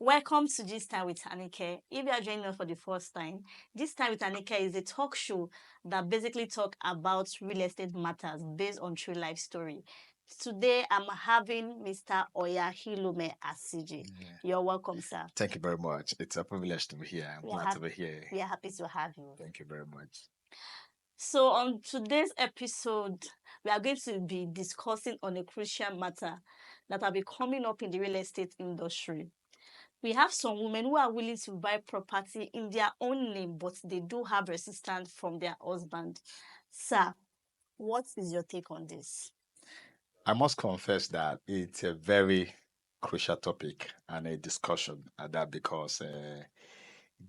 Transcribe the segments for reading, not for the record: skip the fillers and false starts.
Welcome to This Time with Anike. If you are joining us for the first time, This Time with Anike is a talk show that basically talk about real estate matters based on true life story. Today, I'm having Mr. Oyahilome Asiji. Yeah. You're welcome, sir. Thank you very much. It's a privilege to be here. I'm We are, glad to hap- be here. we are happy to have you. Thank you very much. So, on today's episode, we are going to be discussing on a crucial matter that will be coming up in the real estate industry. We have some women who are willing to buy property in their own name, but they do have resistance from their husband. Sir, what is your take on this? I must confess that it's a very crucial topic and a discussion at that because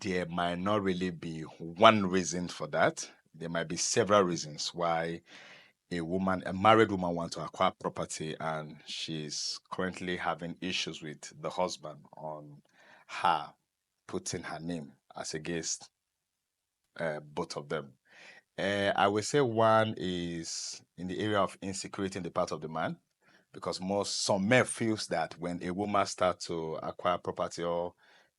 there might not really be one reason for that. There might be several reasons why a married woman, wants to acquire property and she's currently having issues with the husband on her putting her name as against both of them. I would say one is in the area of insecurity in the part of the man, because some men feels that when a woman starts to acquire property or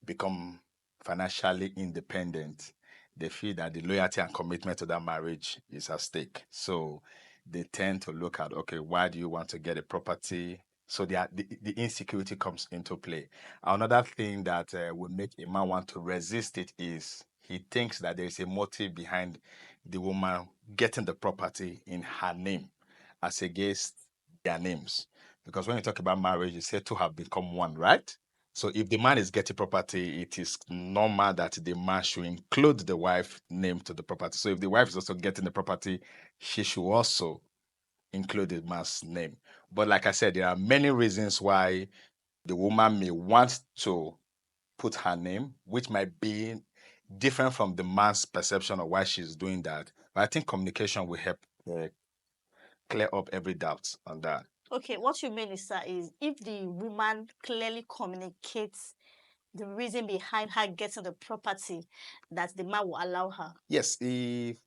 become financially independent, they feel that the loyalty and commitment to that marriage is at stake. So they tend to look at, okay, why do you want to get a property? So the insecurity comes into play. Another thing that would make a man want to resist it is he thinks that there is a motive behind the woman getting the property in her name as against their names. Because when you talk about marriage, you say two have become one, right? So if the man is getting property, it is normal that the man should include the wife name to the property. So if the wife is also getting the property, she should also include the man's name. But like I said, there are many reasons why the woman may want to put her name, which might be different from the man's perception of why she's doing that. But I think communication will help clear up every doubt on that. Okay, what you mean is, sir, is if the woman clearly communicates the reason behind her getting the property, that the man will allow her. Yes, the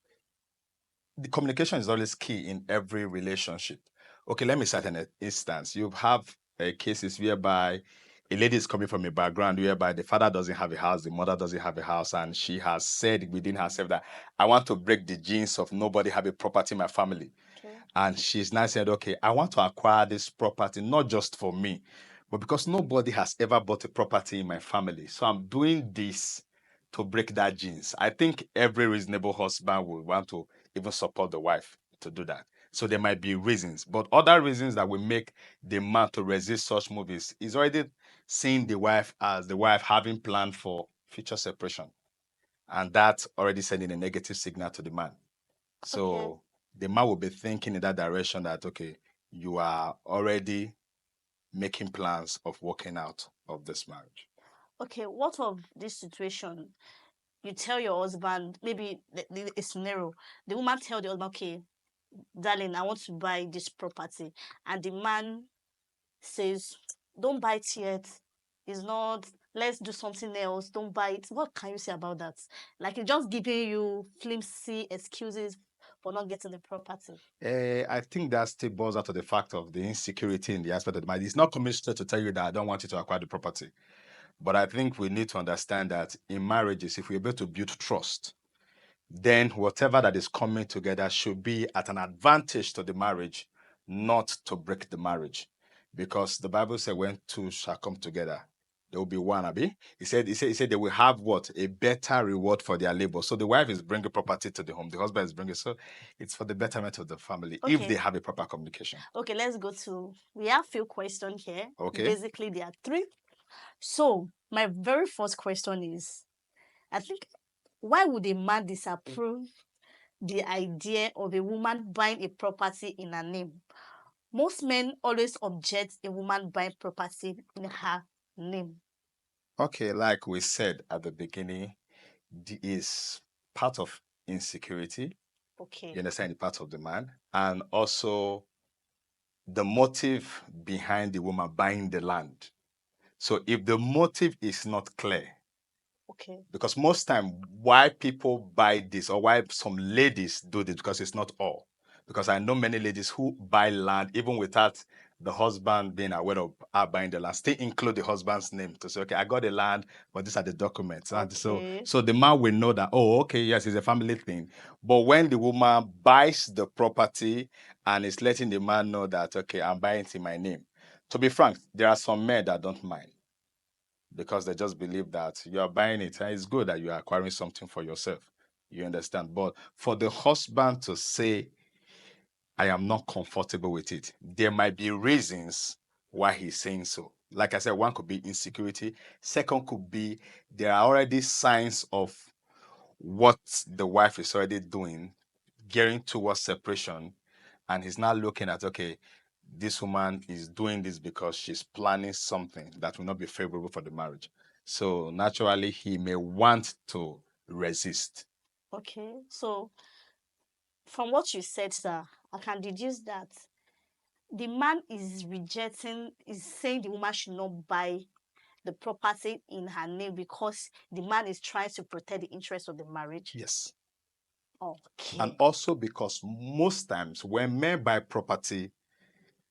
communication is always key in every relationship. Okay, let me cite an instance. You have cases whereby a lady is coming from a background whereby the father doesn't have a house, the mother doesn't have a house, and she has said within herself that I want to break the genes of nobody have a property in my family. Okay. And she's now said, okay, I want to acquire this property, not just for me, but because nobody has ever bought a property in my family. So I'm doing this to break that genes. I think every reasonable husband would want to even support the wife to do that. So there might be reasons, but other reasons that will make the man to resist such movies is already seeing the wife as the wife having planned for future separation. And that's already sending a negative signal to the man. Okay. So the man will be thinking in that direction that, okay, you are already making plans of walking out of this marriage. Okay, what of this situation? You tell your husband, maybe a scenario, the woman tell the husband, okay, darling, I want to buy this property. And the man says, don't buy it yet. It's not, let's do something else. Don't buy it. What can you say about that? Like, it's just giving you flimsy excuses for not getting the property. I think that still boils out to the fact of the insecurity in the aspect of the mind. It's not commissioned to tell you that I don't want you to acquire the property. But I think we need to understand that in marriages, if we're able to build trust, then whatever that is coming together should be at an advantage to the marriage, not to break the marriage. Because the Bible said when two shall come together, there will be one, Abi. He said they will have what? A better reward for their labor. So the wife is bringing property to the home, the husband is bringing. So it's for the betterment of the family if they Okay. have a proper communication. Okay, let's go to, we have few questions here. Okay. Basically, there are three. So, my very first question is, I think, why would a man disapprove the idea of a woman buying a property in her name? Most men always object a woman buying property in her name. Okay, like we said at the beginning, is part of insecurity. Okay. You understand the part of the man, and also the motive behind the woman buying the land. So if the motive is not clear, Okay. because most time why people buy this or why some ladies do this, because it's not all. Because I know many ladies who buy land even without the husband being aware of her buying the land, still include the husband's name to say, okay, I got the land, but these are the documents. And so Okay. so the man will know that, oh, okay, yes, it's a family thing. But when the woman buys the property and is letting the man know that, okay, I'm buying it in my name. To be frank, there are some men that don't mind because they just believe that you are buying it and it's good that you are acquiring something for yourself. You understand? But for the husband to say, I am not comfortable with it, there might be reasons why he's saying so. Like I said, one could be insecurity. Second could be there are already signs of what the wife is already doing, gearing towards separation. And he's now looking at, okay, this woman is doing this because she's planning something that will not be favorable for the marriage. So naturally, he may want to resist. Okay. So from what you said, sir, I can deduce that the man is saying the woman should not buy the property in her name because the man is trying to protect the interest of the marriage. Yes. And Okay. also because most times when men buy property,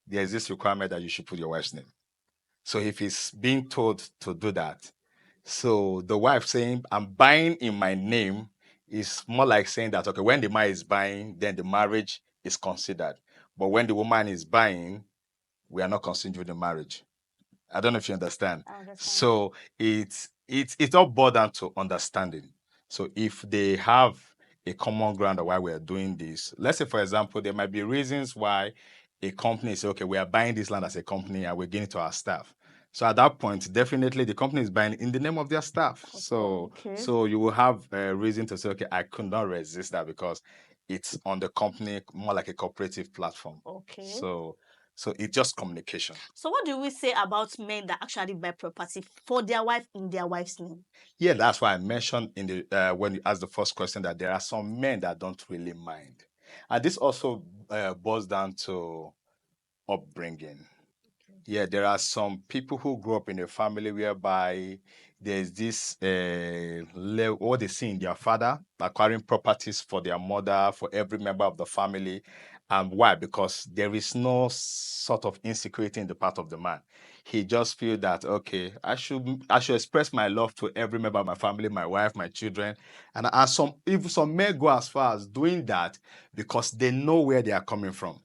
there's this requirement that you should put your wife's name. So if he's being told to do that, so the wife saying, I'm buying in my name is more like saying that, okay, when the man is buying, then the marriage is considered. But when the woman is buying, we are not considering the marriage. I don't know if you understand. I understand. So it's all boiled down to understanding. So if they have a common ground of why we are doing this, let's say for example, there might be reasons why a company say, okay, we are buying this land as a company and we're giving it to our staff. So at that point, definitely the company is buying in the name of their staff. So Okay. so you will have a reason to say, okay, I could not resist that because it's on the company more like a cooperative platform. Okay. So it's just communication. So what do we say about men that actually buy property for their wife in their wife's name? Yeah, that's why I mentioned in the when you asked the first question that there are some men that don't really mind, and this also boils down to upbringing. Yeah, there are some people who grew up in a family whereby there's this what they see in their father acquiring properties for their mother, for every member of the family. And why? Because there is no sort of insecurity in the part of the man. He just feel that okay, I should express my love to every member of my family, my wife, my children, and some even some men go as far as doing that because they know where they are coming from,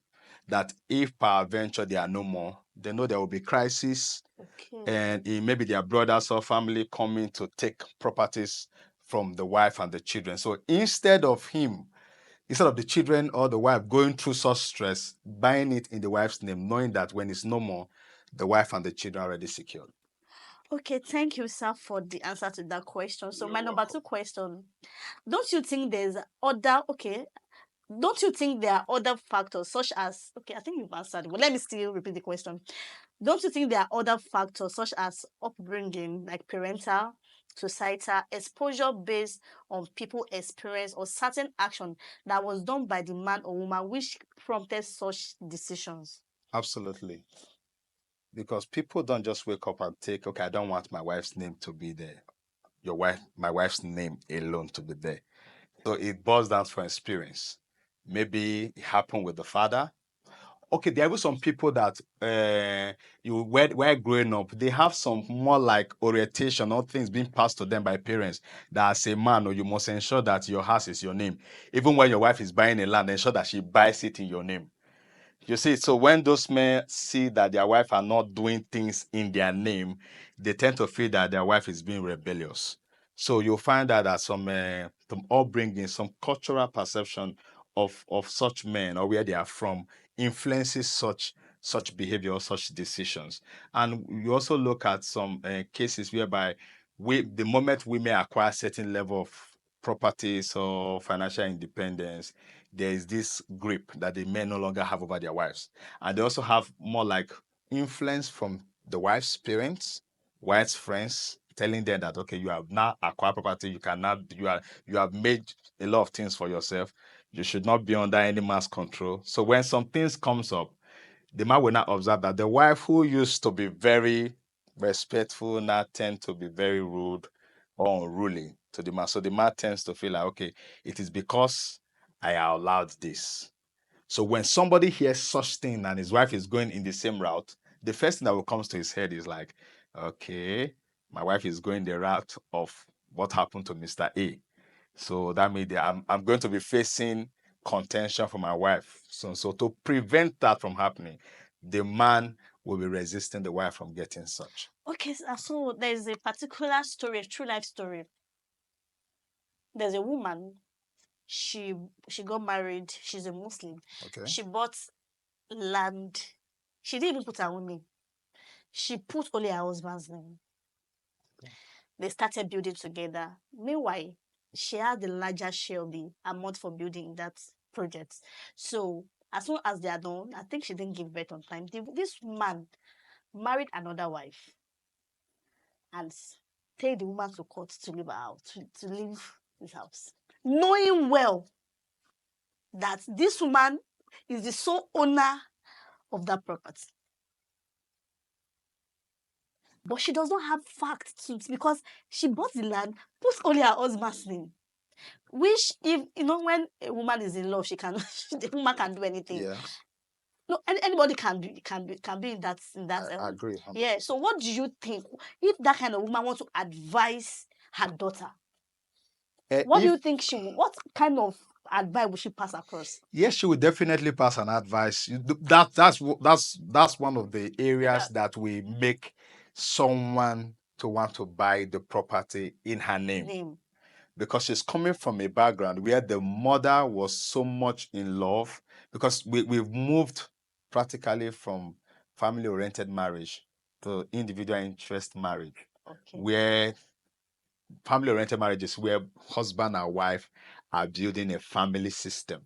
that if peradventure they are no more, they know there will be crisis, Okay. and it may be their brothers or family coming to take properties from the wife and the children. So instead of the children or the wife going through such stress, buying it in the wife's name, knowing that when it's no more, the wife and the children are already secured. Okay, thank you, sir, for the answer to that question. So You're my number welcome. two question. Don't you think there's other okay? Don't you think there are other factors such as okay, I think you've answered it, but let me still repeat the question. Don't you think there are other factors such as upbringing, like parental, societal, exposure based on people experience or certain action that was done by the man or woman which prompted such decisions? Absolutely. Because people don't just wake up and take, okay, I don't want my wife's name to be there. My wife's name alone to be there. So it boils down for experience. Maybe it happened with the father. Okay, there are some people that while growing up, they have some more like orientation or things being passed to them by parents that as a man, or you must ensure that your house is your name. Even when your wife is buying a land, ensure that she buys it in your name. You see, so when those men see that their wife are not doing things in their name, they tend to feel that their wife is being rebellious. So you'll find out that some upbringing, some cultural perception of such men or where they are from influences such behavior or such decisions. And you also look at some cases whereby the moment women acquire certain level of properties or financial independence, there is this grip that the men no longer have over their wives. And they also have more like influence from the wife's parents, wife's friends, telling them that okay, you have now acquired property, you have made a lot of things for yourself. You should not be under any man's control. So when some things comes up, the man will not observe that the wife who used to be very respectful now tend to be very rude or unruly to the man. So the man tends to feel like, okay, it is because I allowed this. So when somebody hears such thing and his wife is going in the same route, the first thing that will comes to his head is like, okay, my wife is going the route of what happened to Mr. A. So that means that I'm going to be facing contention from my wife. So to prevent that from happening, the man will be resisting the wife from getting such. Okay, so there's a particular story, a true life story. There's a woman. She got married. She's a Muslim. Okay. She bought land. She didn't even put her own name. She put only her husband's name. They started building together. Meanwhile, she had the larger share of the amount for building that project. So as soon as they are done, I think she didn't give birth on time. This man married another wife and take the woman to court to leave her out, to leave his house, knowing well that this woman is the sole owner of that property. But she does not have facts to, because she bought the land, put only her husband's name. Which, if you know, when a woman is in love, she can the woman can do anything. Yeah. No, anybody can be in that. I agree. Yeah. So, what do you think if that kind of woman wants to advise her daughter? What do you think what kind of advice would she pass across? Yes, she would definitely pass an advice. That's one of the areas that we make someone to want to buy the property in her name. Because she's coming from a background where the mother was so much in love, because we've moved practically from family oriented marriage to individual interest marriage. Okay. Where family oriented marriages, where husband and wife are building a family system.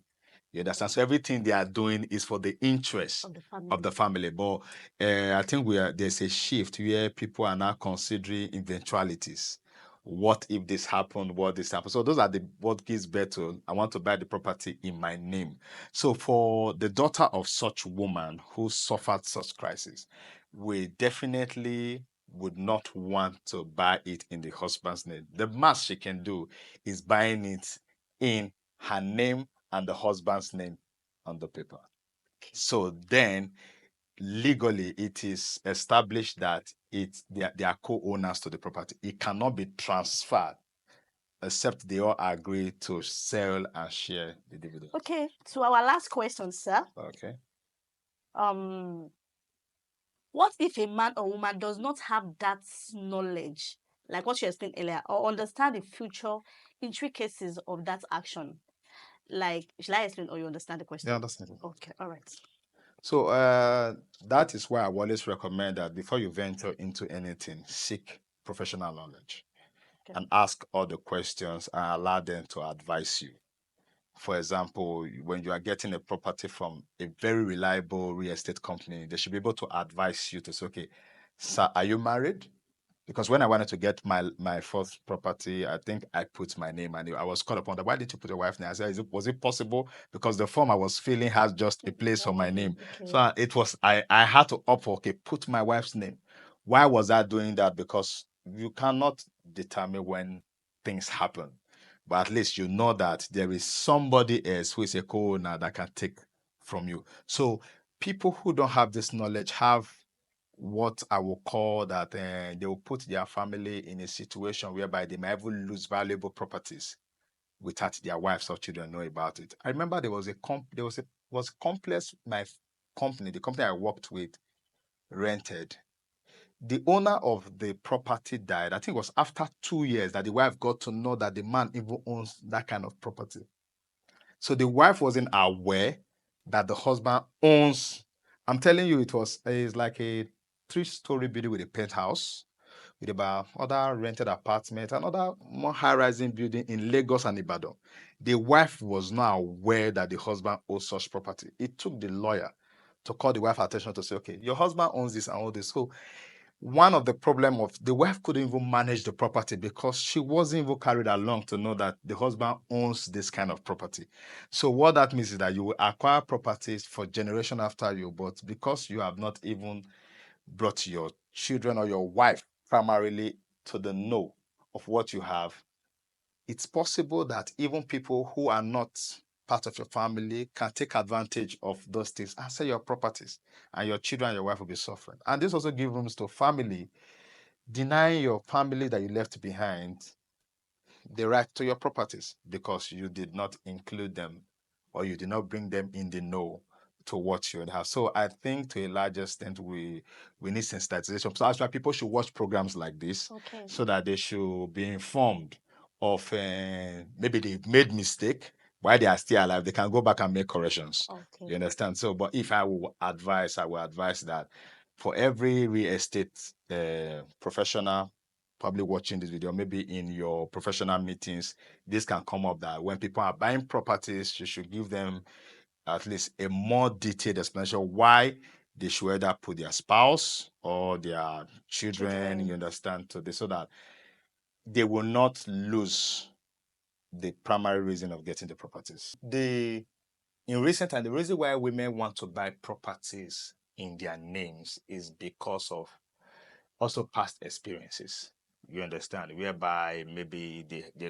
You understand? So everything they are doing is for the interest of the family. But I think there's a shift where people are now considering eventualities. What if this happened? What this happened? So those are the what gives birth to I want to buy the property in my name. So for the daughter of such woman who suffered such crisis, we definitely would not want to buy it in the husband's name. The most she can do is buying it in her name and the husband's name on the paper. So then legally it is established that they are co-owners to the property. It cannot be transferred except they all agree to sell and share the dividend. Okay, to our last question, sir. Okay. What if a man or woman does not have that knowledge, like what you explained earlier, or understand the future intricacies of that action? Like, shall I explain or you understand the question? Yeah, I understand. Okay, all right. So that is why I always recommend that before you venture into anything, seek professional knowledge and ask all the questions and allow them to advise you. For example, when you are getting a property from a very reliable real estate company, they should be able to advise you to say, okay, sir, are you married? Because when I wanted to get my first property, I think I put my name and I was called upon that. Why did you put your wife's name? I said, was it possible? Because the form I was filling has just a place for my name. Okay. So I had to opt for, okay, put my wife's name. Why was I doing that? Because you cannot determine when things happen. But at least you know that there is somebody else who is a co-owner that can take from you. So people who don't have this knowledge have what I will call that they will put their family in a situation whereby they might even lose valuable properties without their wives or children know about it. I remember there was a complex the company I worked with rented. The owner of the property died. I think it was after 2 years that the wife got to know that the man even owns that kind of property. So the wife wasn't aware that the husband owns. I'm telling you, it's like a 3-story building with a penthouse, with about other rented apartments, another more high-rising building in Lagos and Ibadan. The wife was not aware that the husband owns such property. It took the lawyer to call the wife attention to say, okay, your husband owns this and all this. So one of the problem of the wife couldn't even manage the property because she wasn't even carried along to know that the husband owns this kind of property. So what that means is that you will acquire properties for generation after you, but because you have not even brought your children or your wife primarily to the know of what you have, it's possible that even people who are not part of your family can take advantage of those things and sell your properties, and your children and your wife will be suffering. And this also gives rooms to family denying your family that you left behind the right to your properties because you did not include them or you did not bring them in the know to what you would have. So I think to a large extent we need sensitization. So that's why people should watch programs like this Okay. so that they should be informed of maybe they've made mistake while they are still alive. They can go back and make corrections. Okay. You understand? So, but if I will advise that for every real estate professional probably watching this video, maybe in your professional meetings, this can come up that when people are buying properties, you should give them at least a more detailed explanation why they should either put their spouse or their children, you Children. understand, so that they will not lose the primary reason of getting the properties. In recent time, the reason why women want to buy properties in their names is because of also past experiences. You understand, whereby maybe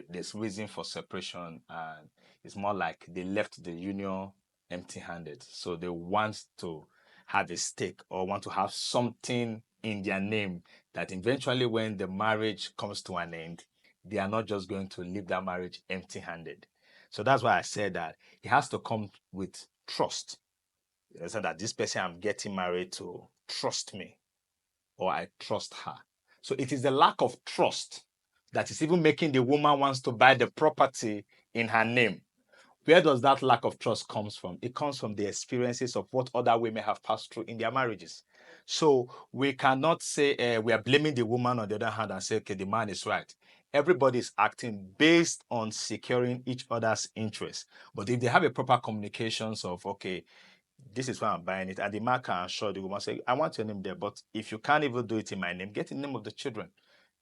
there's reason for separation, and it's more like they left the union empty-handed, so they want to have a stake or want to have something in their name that eventually when the marriage comes to an end, they are not just going to leave that marriage empty-handed. So that's why I said that it has to come with trust. So that this person I'm getting married to trust me or I trust her. So it is the lack of trust that is even making the woman wants to buy the property in her name. Where does that lack of trust comes from? It comes from the experiences of what other women have passed through in their marriages. So we cannot say we are blaming the woman on the other hand and say, okay, the man is right. Everybody is acting based on securing each other's interests. But if they have a proper communications of, okay, this is why I'm buying it. And the man can assure the woman, say, I want your name there, but if you can't even do it in my name, get the name of the children.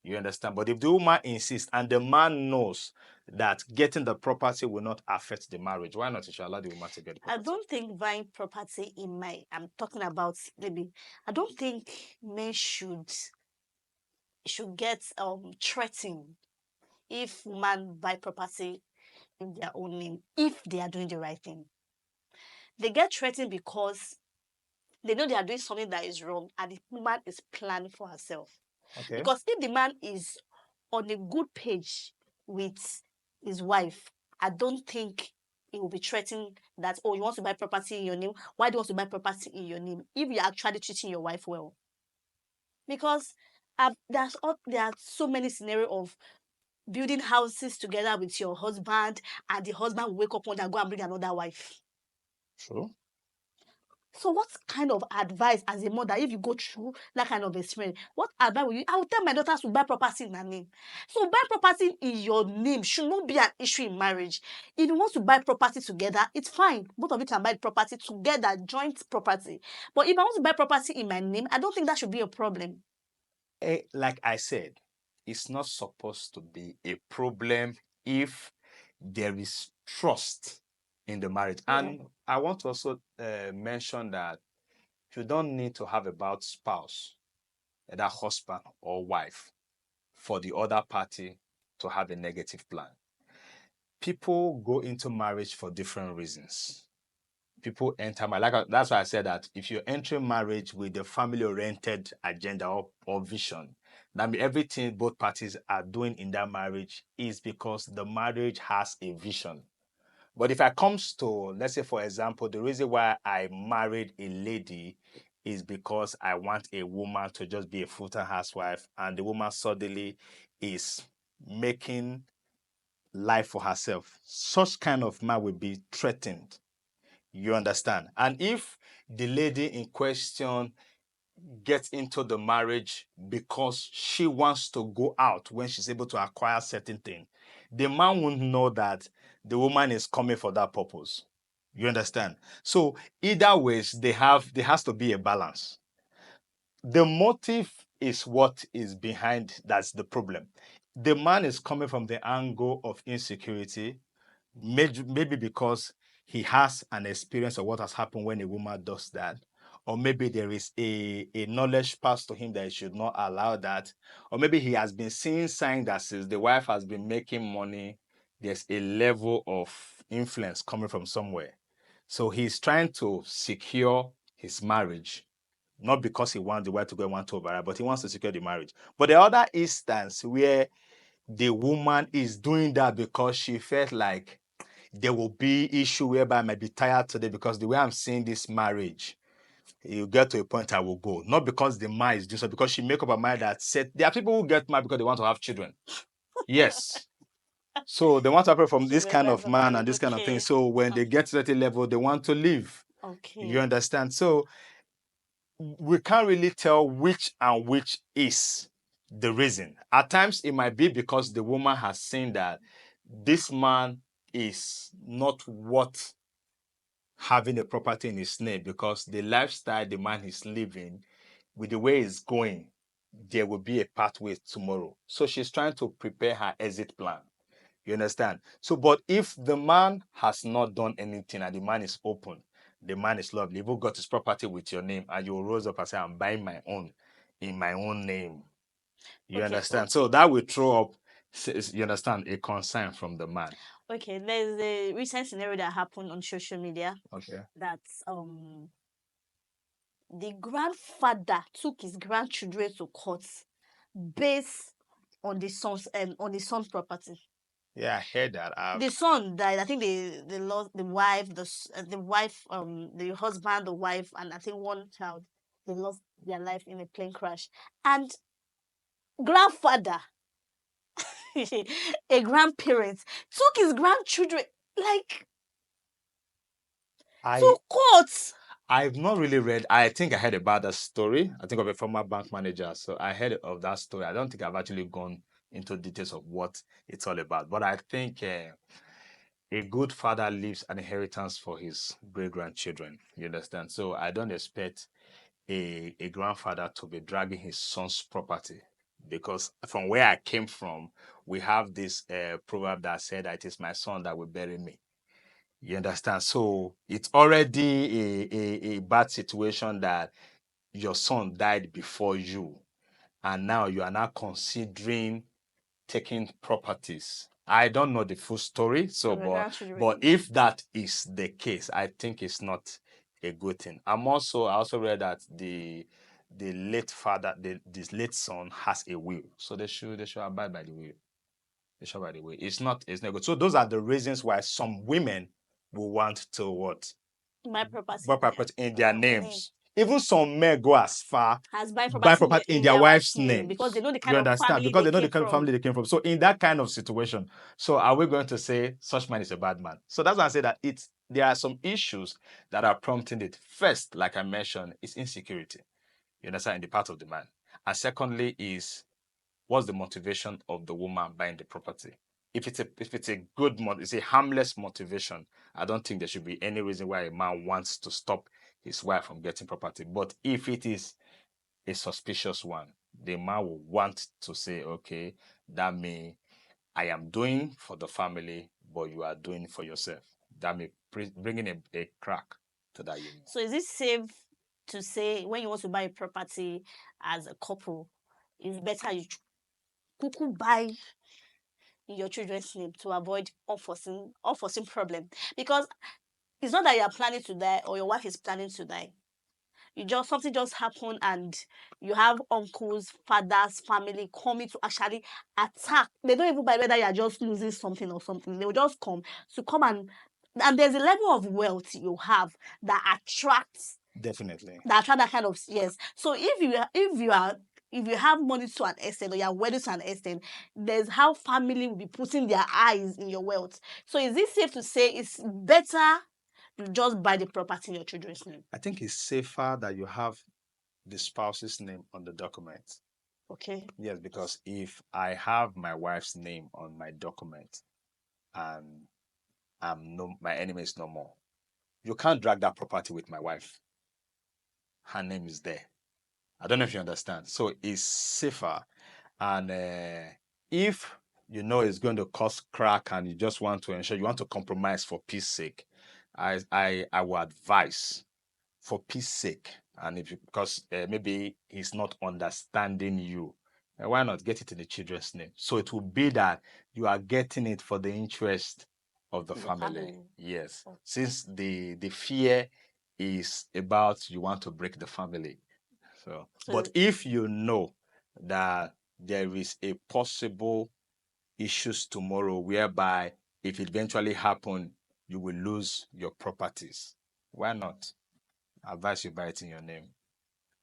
You understand? But if the woman insists and the man knows that getting the property will not affect the marriage, why not? You should allow the woman to get the I property. don't think buying property in my, I'm talking about maybe, I don't think men should get threatened if woman buy property in their own name if they are doing the right thing. They get threatened because they know they are doing something that is wrong and the woman is planning for herself. Okay. Because if the man is on a good page with his wife, I don't think he will be threatened that, oh, you want to buy property in your name. Why do you want to buy property in your name if you're actually treating your wife well? Because there are so many scenarios of building houses together with your husband, and the husband will wake up one day and go and bring another wife. True. So what kind of advice as a mother, if you go through that kind of experience, what advice will you? I will tell my daughters to buy property in her name. So buy property in your name should not be an issue in marriage. If you want to buy property together, it's fine. Both of you can buy property together, joint property. But if I want to buy property in my name, I don't think that should be a problem. Like I said, it's not supposed to be a problem if there is trust in the marriage. Yeah. And I want to also mention that you don't need to have about spouse, either husband or wife, for the other party to have a negative plan. People go into marriage for different reasons. People enter marriage. That's why I said that if you're entering marriage with a family-oriented agenda or vision, that means everything both parties are doing in that marriage is because the marriage has a vision. But if it comes to, let's say, for example, the reason why I married a lady is because I want a woman to just be a full-time housewife, and the woman suddenly is making life for herself. Such kind of man will be threatened. You understand? And if the lady in question gets into the marriage because she wants to go out when she's able to acquire certain things, the man won't know that the woman is coming for that purpose. You understand? So either ways, there has to be a balance. The motive is what is behind that's the problem. The man is coming from the angle of insecurity, maybe because he has an experience of what has happened when a woman does that, or maybe there is a knowledge passed to him that he should not allow that, or maybe he has been seeing signs that since the wife has been making money, there's a level of influence coming from somewhere. So he's trying to secure his marriage, not because he wants the wife to go and want to override, but he wants to secure the marriage. But the other instance where the woman is doing that because she felt like there will be issue whereby I might be tired today because the way I'm seeing this marriage, you get to a point I will go. Not because the man is doing so, because she make up her mind that said there are people who get married because they want to have children. Yes. So they want to operate from She this made kind up of her man mind. and this kind of thing. Okay. So when they get to that level, they want to leave. You Okay. understand? So we can't really tell which and which is the reason. At times, it might be because the woman has seen that this man is not worth having a property in his name because the lifestyle the man is living, with the way it's going, there will be a pathway tomorrow. So she's trying to prepare her exit plan. You understand? So, but if the man has not done anything and the man is open, the man is lovely, you've got his property with your name, and you rose up and say, I'm buying my own in my own name. You Okay. understand? So that will throw up, you understand, a concern from the man. Okay. There's a recent scenario that happened on social media Okay. that the grandfather took his grandchildren to court based on the son's property. Yeah, I heard that. The son died. I think they lost the wife, the wife, the husband, the wife, and I think one child. They lost their life in a plane crash. And grandfather, a grandparent, took his grandchildren like I to court. I've not really read. I think I heard about that story. I think of a former bank manager. So I heard of that story. I don't think I've actually gone into details of what it's all about. But I think a good father leaves an inheritance for his great grandchildren. You understand? So I don't expect a grandfather to be dragging his son's property because from where I came from, we have this proverb that said that it is my son that will bury me. You understand? So it's already a bad situation that your son died before you, and now you are now considering taking properties. I don't know the full story, so Of the but grandchildren. if that is the case, I think it's not a good thing. I also read that the late father, this late son has a will, so they should abide by the will. They should abide by the will. It's not good. So those are the reasons why some women will want to what My property buy property in in their their own name. names. Even some men go as far Has buy buy property property in in their their wife's wife's name name. because they know the You kind of understand? family Because they they know the came kind of from. family they came from. So in that kind of situation, so are we going to say such man is a bad man? So that's why I say that there are some issues that are prompting it. First, like I mentioned, is insecurity. You understand, in the part of the man. And secondly is what's the motivation of the woman buying the property? If it's a good it's a harmless motivation, I don't think there should be any reason why a man wants to stop his wife from getting property. But if it is a suspicious one, the man will want to say, okay, that may I am doing for the family, but you are doing for yourself. That may bring in a crack to that union. So is it safe to say when you want to buy a property as a couple, it's better you kuku buy in your children's name to avoid unforeseen problem? Because it's not that you are planning to die or your wife is planning to die. You just something just happened and you have uncles, fathers, family coming to actually attack. They don't even buy whether you are just losing something or something. They will just come and there's a level of wealth you have that attracts Definitely. that kind of yes. So if you have money to an extent or you are wealthy to an extent, there's how family will be putting their eyes in your wealth. So is it safe to say it's better you just buy the property in your children's name? I think it's safer that you have the spouse's name on the document. Okay. Yes, because if I have my wife's name on my document and my enemy is no more, you can't drag that property with my wife. Her name is there. I don't know if you understand. So it's safer. And if you know it's going to cause crack and you just want to ensure you want to compromise for peace sake, I would advise for peace sake. And if you, because maybe he's not understanding you, why not get it in the children's name? So it will be that you are getting it for the interest of the The family. family. Yes. Oh, Since the fear is about you want to break the family. So, but so if you know that there is a possible issues tomorrow whereby if it eventually happen, you will lose your properties, why not? Advise you buy it in your name.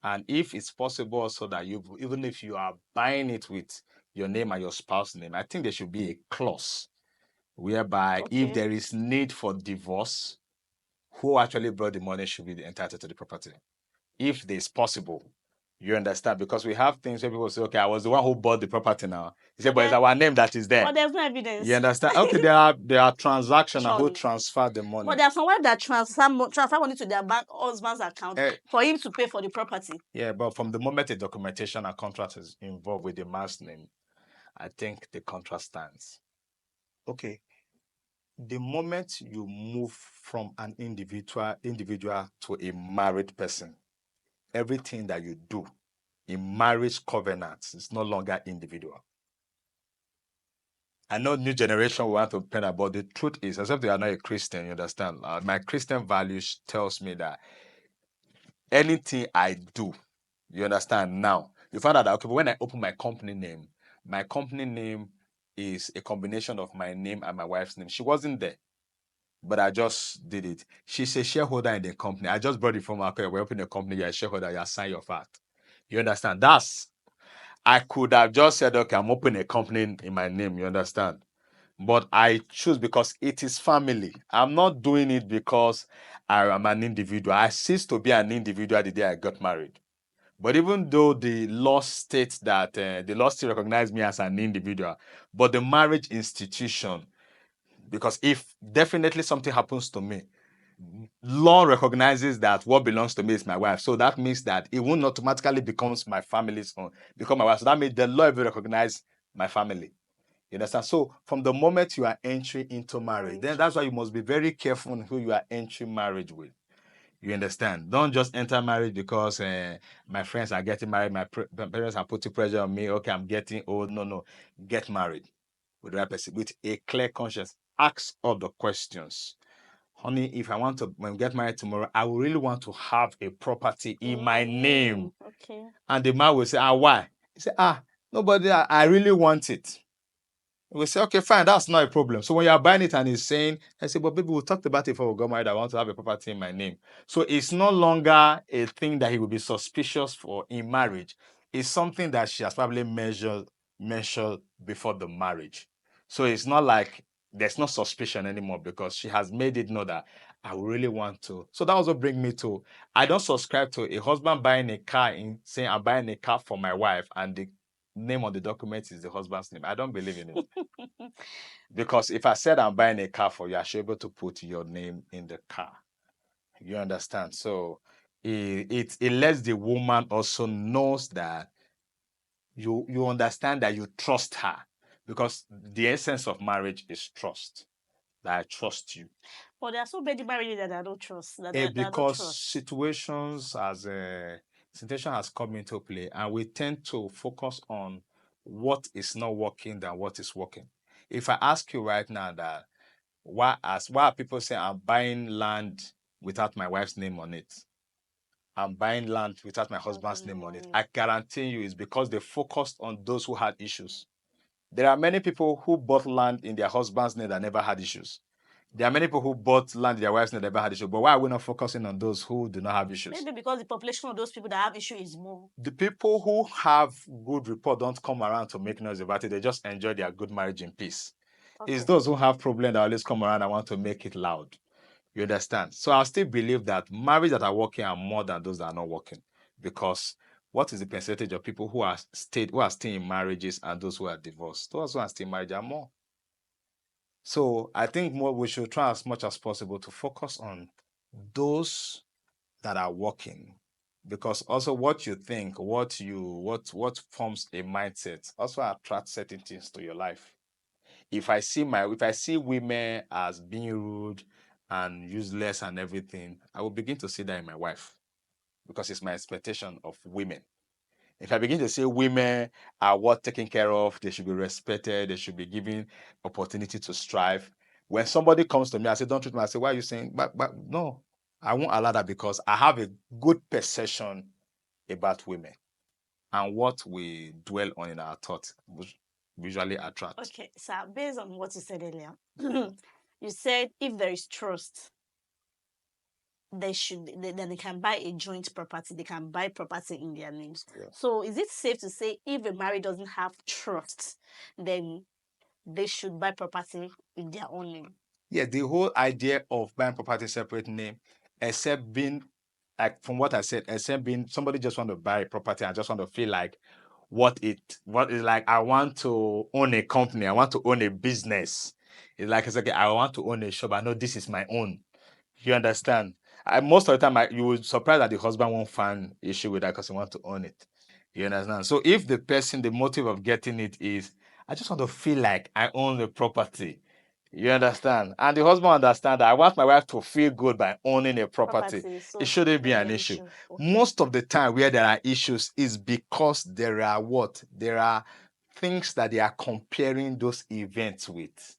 And if it's possible also that you, even if you are buying it with your name and your spouse's name, I think there should be a clause whereby if okay. there is need for divorce, who actually brought the money should be entitled to the property. If this possible, you understand? Because we have things where people say, okay, I was the one who bought the property now. He said, But but it's there, our name that is there. but there's no You evidence. understand? Okay, there are transactions and who Sean. transfer the But money. there are some wives that transfer money to their bank husband's account Eh, for him to pay for the property. yeah, but from the moment a documentation and contract is involved with the man's name, I think the contract stands. Okay. The moment you move from an individual to a married person, everything that you do in marriage covenants is no longer individual. I know new generation will want to pen about the truth is, except you are not a Christian, you understand? My Christian values tells me that anything I do, you understand now. You find out that okay, but when I open my company name is a combination of my name and my wife's name. She wasn't there, but I just did it. She's a shareholder in the company. I just brought it from her. Okay, we're opening a company, you're a shareholder, you sign your fact. You understand? I could have just said, okay, I'm opening a company in my name, you understand? But I choose because it is family. I'm not doing it because I am an individual. I ceased to be an individual the day I got married. But even though the law states that the law still recognizes me as an individual, but the marriage institution, because if definitely something happens to me, law recognizes that what belongs to me is my wife. So that means that it won't automatically becomes my family's own, become my wife. So that means the law will recognize my family. You understand? So from the moment you are entering into marriage, then that's why you must be very careful on who you are entering marriage with. You understand? Don't just enter marriage because my friends are getting married, my parents are putting pressure on me. Okay, I'm getting old. No, no. Get married with the right person with a clear conscience. Ask all the questions. Honey, if I want to when we get married tomorrow, I will really want to have a property in In my my name. name. Okay. And the man will say, why? He said, nobody, I really want it. We say, okay, fine, that's not a problem. So when you are buying it and he's saying, I say, but baby, we talked about it before we got married. I want to have a property in my name. So it's no longer a thing that he will be suspicious for in marriage. It's something that she has probably measured before the marriage. So it's not like there's no suspicion anymore because she has made it know that I really want to. So that also brings me to I don't subscribe to a husband buying a car in saying I'm buying a car for my wife and the name on the document is the husband's name. I don't believe in it. Because if I said I'm buying a car for you, I should be able to put your name in the car. You understand? So it lets the woman also knows that you understand that you trust her. Because the essence of marriage is trust. That I trust you. But there are so many marriages that I don't trust. That I don't Because trust. situation has come into play, and we tend to focus on what is not working than what is working. If I ask you right now that why are people saying I'm buying land without my wife's name on it? I'm buying land without my husband's name on it. I guarantee you it's because they focused on those who had issues. There are many people who bought land in their husband's name that never had issues. There are many people who bought land in their wife's name that never had issues. But why are we not focusing on those who do not have issues? Maybe because the population of those people that have issue is more. The people who have good report don't come around to make noise about it. They just enjoy their good marriage in peace. Okay. It's those who have problem that always come around and want to make it loud. You understand? So I still believe that marriage that are working are more than those that are not working. Because what is the percentage of people who are still in marriages and those who are divorced? Those who are still married are more. So I think more we should try as much as possible to focus on those that are working. Because also what you think, what forms a mindset also attracts certain things to your life. If I see women as being rude and useless and everything, I will begin to see that in my wife because it's my expectation of women. If I begin to say women are worth taking care of, they should be respected, they should be given opportunity to strive, When somebody comes to me, I say, don't treat me. I say, why are you saying? But no, I won't allow that because I have a good perception about women and what we dwell on in our thoughts usually attract. Okay, so based on what you said earlier, you said if there is trust, then they can buy a joint property. They can buy property in their names. Yeah. So is it safe to say if a marriage doesn't have trust, then they should buy property in their own name? Yeah, the whole idea of buying property separate name, except being like from what I said, except being somebody just want to buy property and just want to feel like what is like I want to own a company, I want to own a business. It's like it's okay, I want to own a shop. I know this is my own. You understand? Most of the time, you would surprise that the husband won't find issue with that because he wants to own it. You understand? So if the person, the motive of getting it is, I just want to feel like I own the property. You understand? And the husband understand that I want my wife to feel good by owning a property. Property, It so shouldn't be there's an no issue. issue. Okay. Most of the time where there are issues is because there are what? There are things that they are comparing those events with.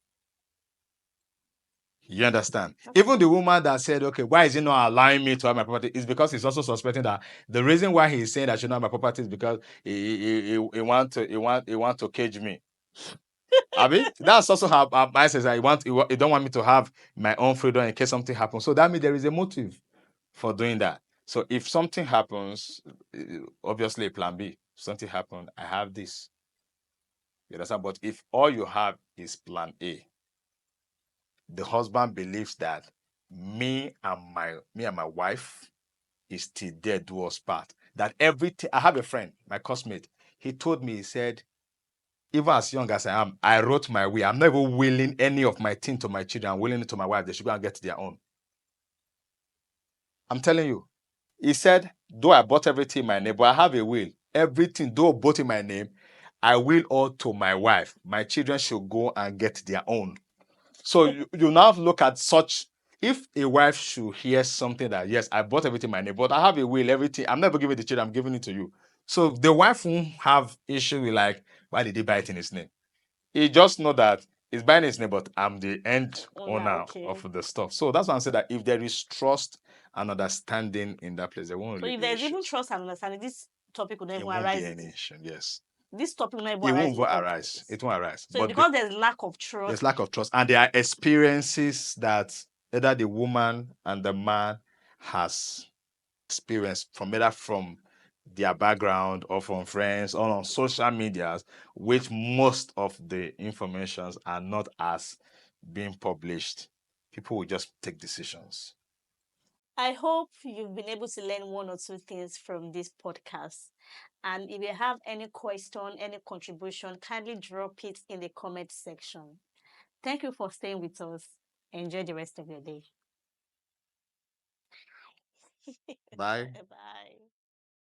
You understand? Even the woman that said, okay, why is he not allowing me to have my property? Is because he's also suspecting that the reason why he's saying that I should not have my property is because he want to cage me. I mean, that's also how my says that he don't want me to have my own freedom in case something happens. So that means there is a motive for doing that. So if something happens, obviously a plan B. If something happened, I have this. You understand? But if all you have is plan A, the husband believes that me and my wife is still there, do us part. That everything. I have a friend, my classmate. He told me, he said, even as young as I am, I wrote my will. I'm never willing any of my thing to my children. I'm willing it to my wife. They should go and get their own. I'm telling you. He said, though I bought everything in my name, but I have a will. Everything, though bought in my name, I will all to my wife. My children should go and get their own. So you now look at such. If a wife should hear something that, yes, I bought everything in my name, but I have a will, everything, I'm never giving it to children, I'm giving it to you. So the wife won't have issue with like, why did he buy it in his name? He just know that he's buying his name, but I'm the end Owner, owner okay. of the stuff. So that's why I'm saying that if there is trust and understanding in that place, there won't So really if be there's even issues. trust and understanding, this topic would not It even won't be arise. any issue. Yes, This topic will not even it arise won't in the first arise. place. It won't arise. So it's But because there's lack of there's trust. lack of trust, and there are experiences that either the woman and the man has experienced from either from their background or from friends or on social medias, which most of the informations are not as being published. People will just take decisions. I hope you've been able to learn one or two things from this podcast. And if you have any question, any contribution, kindly drop it in the comment section. Thank you for staying with us. Enjoy the rest of your day. Bye. Bye.